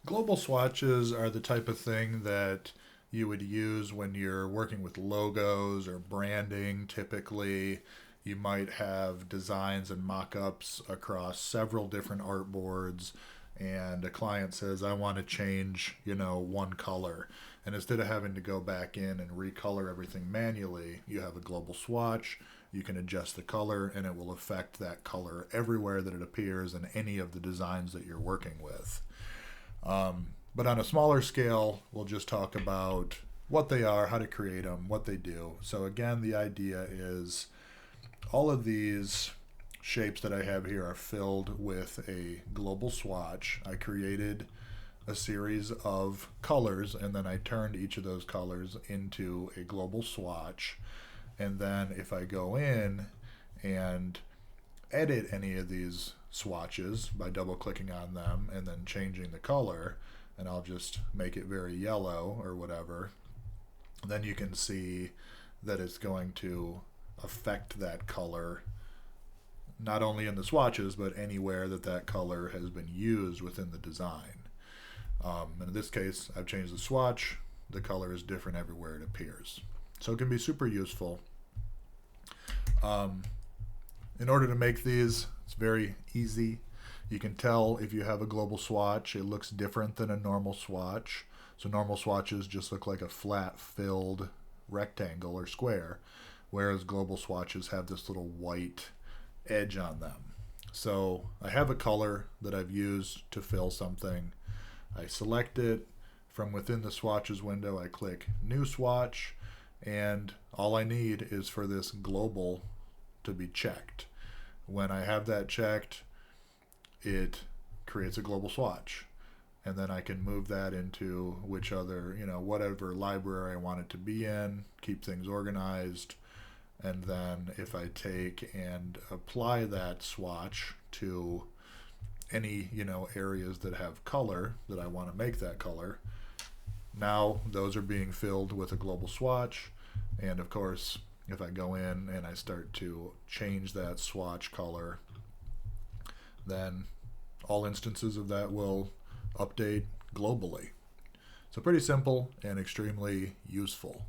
Global swatches are the type of thing that you would use when you're working with logos or branding. Typically, you might have designs and mock ups across several different artboards, and a client says, I want to change, one color. And instead of having to go back in and recolor everything manually, you have a global swatch. You can adjust the color, and it will affect that color everywhere that it appears in any of the designs that you're working with. But on a smaller scale, we'll just talk about what they are, how to create them, what they do. So, again, the idea is all of these shapes that I have here are filled with a global swatch. I created a series of colors, and then I turned each of those colors into a global swatch. And then if I go in and edit any of these swatches by double clicking on them and then changing the color, and I'll just make it very yellow or whatever, then you can see that it's going to affect that color not only in the swatches but anywhere that that color has been used within the design. And in this case, I've changed the swatch. The color is different everywhere it appears. So it can be super useful. In order to make these, it's very easy. You can tell if you have a global swatch, it looks different than a normal swatch. So normal swatches just look like a flat filled rectangle or square, whereas global swatches have this little white edge on them. So I have a color that I've used to fill something. I select it. From within the swatches window, I click new swatch, and all I need is for this global to be checked. When I have that checked, it creates a global swatch. And then I can move that into which other, whatever library I want it to be in, keep things organized. And then if I take and apply that swatch to any, areas that have color that I want to make that color, now those are being filled with a global swatch. And of course, if I go in and I start to change that swatch color, then all instances of that will update globally. So pretty simple and extremely useful.